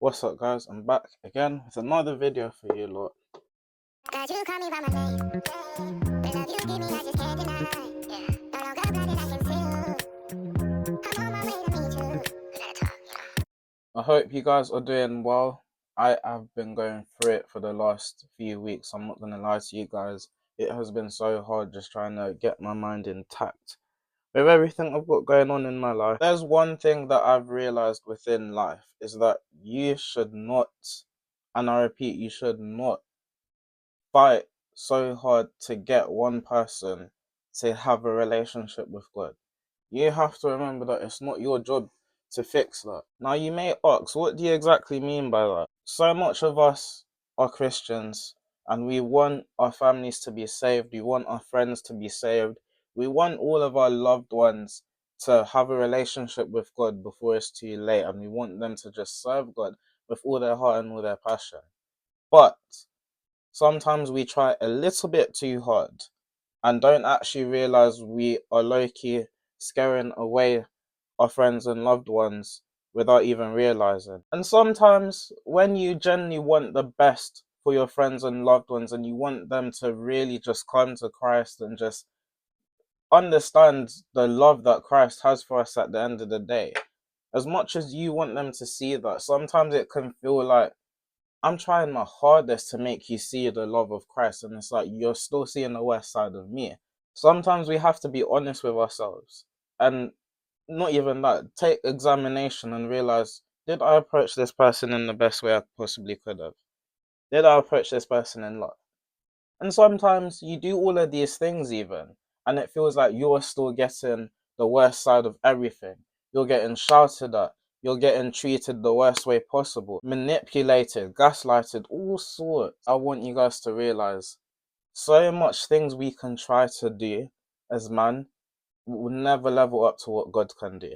What's up, guys? I'm back again with another video for you lot. You call me by my name. The love you give me, I just can't deny. Yeah. No longer blinded, I can see you. I'm on my way to meet you. We gotta talk. I hope you guys are doing well. I have been going through it for the last few weeks. I'm not gonna lie to you guys. It has been so hard just trying to get my mind intact with everything I've got going on in my life. There's one thing that I've realized within life is that you should not, and I repeat, you should not fight so hard to get one person to have a relationship with God. You have to remember that it's not your job to fix that. Now, you may ask, what do you exactly mean by that? So much of us are Christians and we want our families to be saved. We want our friends to be saved. We want all of our loved ones to have a relationship with God before it's too late. And we want them to just serve God with all their heart and all their passion. But sometimes we try a little bit too hard and don't actually realize we are low-key scaring away our friends and loved ones without even realizing. And sometimes when you genuinely want the best for your friends and loved ones and you want them to really just come to Christ and just understand the love that Christ has for us at the end of the day, as much as you want them to see that, sometimes it can feel like I'm trying my hardest to make you see the love of Christ, and it's like you're still seeing the worst side of me. Sometimes we have to be honest with ourselves, and not even that, take examination and realize, did I approach this person in the best way I possibly could have? Did I approach this person in love? And sometimes you do all of these things even, and it feels like you're still getting the worst side of everything. You're getting shouted at, you're getting treated the worst way possible, manipulated, gaslighted, all sorts. I want you guys to realize, so much things we can try to do as man will never level up to what God can do.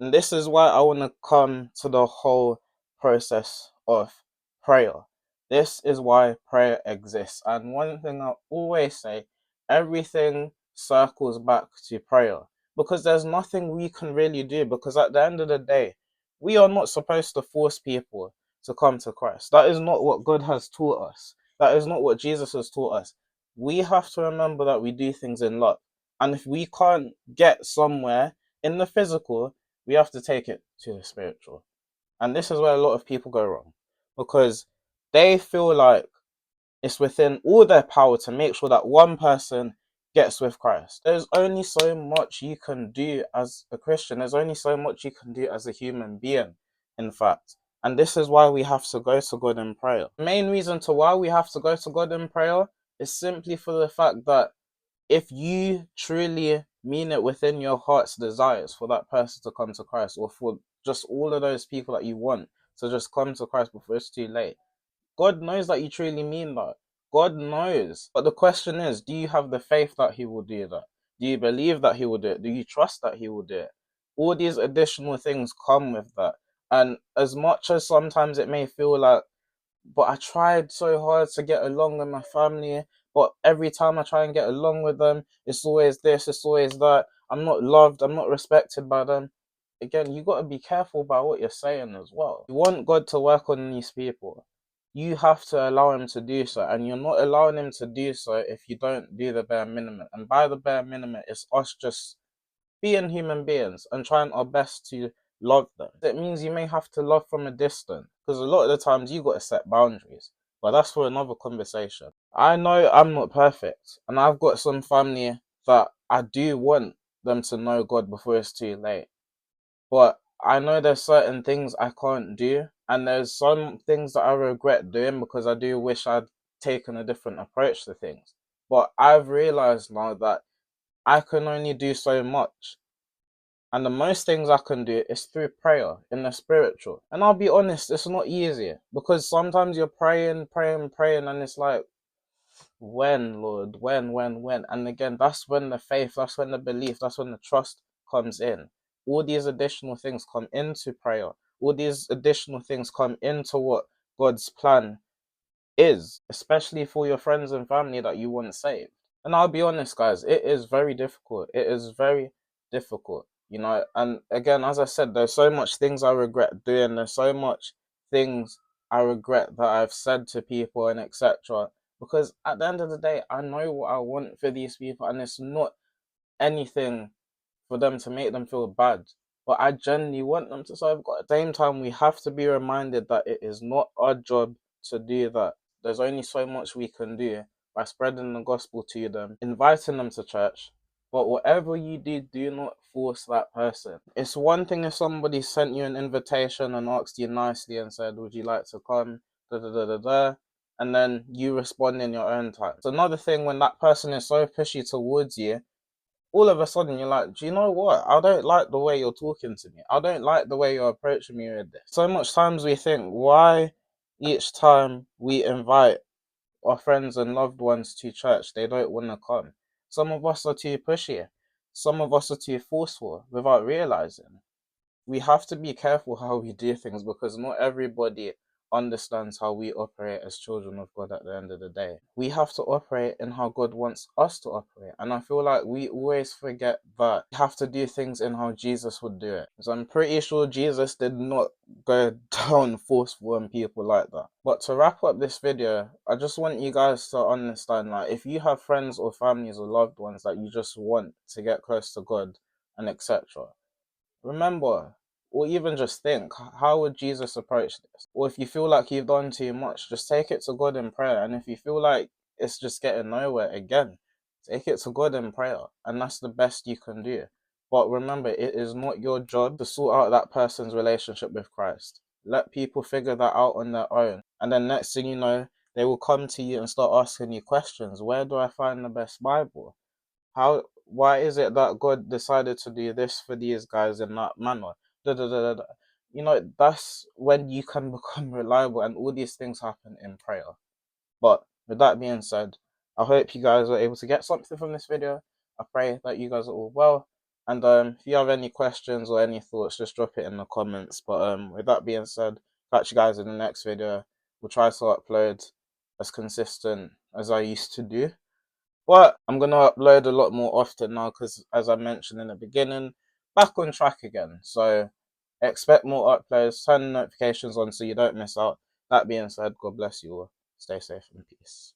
And this is why I want to come to the whole process of prayer. This is why prayer exists. And one thing I always say, everything circles back to prayer. Because there's nothing we can really do. Because at the end of the day, we are not supposed to force people to come to Christ. That is not what God has taught us. That is not what Jesus has taught us. We have to remember that we do things in love. And if we can't get somewhere in the physical, we have to take it to the spiritual. And this is where a lot of people go wrong, because they feel like it's within all their power to make sure that one person gets with Christ. There's only so much you can do as a Christian. There's only so much you can do as a human being, in fact. And this is why we have to go to God in prayer. The main reason to why we have to go to God in prayer is simply for the fact that if you truly mean it within your heart's desires for that person to come to Christ, or for just all of those people that you want to just come to Christ before it's too late, God knows that you truly mean that. God knows. But the question is, do you have the faith that He will do that? Do you believe that He will do it? Do you trust that He will do it? All these additional things come with that. And as much as sometimes it may feel like, but I tried so hard to get along with my family, but every time I try and get along with them, it's always this, it's always that. I'm not loved, I'm not respected by them. Again, you got to be careful about what you're saying as well. You want God to work on these people, you have to allow Him to do so, and you're not allowing Him to do so if you don't do the bare minimum. And by the bare minimum, it's us just being human beings and trying our best to love them. It means you may have to love from a distance, because a lot of the times you got to set boundaries, but that's for another conversation. I know I'm not perfect, and I've got some family that I do want them to know God before it's too late, but I know there's certain things I can't do, and there's some things that I regret doing because I do wish I'd taken a different approach to things. But I've realized now that I can only do so much. And the most things I can do is through prayer in the spiritual. And I'll be honest, it's not easy, because sometimes you're praying, praying, praying, and it's like, when, Lord, when? And again, that's when the faith, that's when the belief, that's when the trust comes in. All these additional things come into prayer. All these additional things come into what God's plan is, especially for your friends and family that you want saved. And I'll be honest, guys, it is very difficult. It is very difficult, you know. And again, as I said, there's so much things I regret doing. There's so much things I regret that I've said to people and etc. Because at the end of the day, I know what I want for these people, and it's not anything for them to make them feel bad. But I genuinely want them to serve God. At the same time, we have to be reminded that it is not our job to do that. There's only so much we can do by spreading the gospel to them, inviting them to church. But whatever you do, do not force that person. It's one thing if somebody sent you an invitation and asked you nicely and said, "Would you like to come?" Da da da da da. And then you respond in your own time. It's another thing when that person is so pushy towards you, all of a sudden you're like, do you know what? I don't like the way you're talking to me. I don't like the way you're approaching me with this. So much times we think, why each time we invite our friends and loved ones to church, they don't want to come? Some of us are too pushy. Some of us are too forceful without realizing. We have to be careful how we do things because not everybody understands how we operate as children of God at the end of the day. We have to operate in how God wants us to operate. And I feel like we always forget that we have to do things in how Jesus would do it. So I'm pretty sure Jesus did not go down forceful on people like that. But to wrap up this video, I just want you guys to understand, like, if you have friends or families or loved ones that you just want to get close to God and etc., remember, or even just think, how would Jesus approach this? Or if you feel like you've done too much, just take it to God in prayer. And if you feel like it's just getting nowhere, again, take it to God in prayer. And that's the best you can do. But remember, it is not your job to sort out that person's relationship with Christ. Let people figure that out on their own. And then next thing you know, they will come to you and start asking you questions. Where do I find the best Bible? Why is it that God decided to do this for these guys in that manner? Da, da, da, da, da. You know, that's when you can become reliable, and all these things happen in prayer. But with that being said, I hope you guys are able to get something from this video. I pray that you guys are all well. And if you have any questions or any thoughts, just drop it in the comments. But with that being said, catch you guys in the next video. We'll try to upload as consistent as I used to do. But I'm going to upload a lot more often now because, as I mentioned in the beginning, back on track again. So expect more uploads, turn the notifications on so you don't miss out. That being said, God bless you all. Stay safe and peace.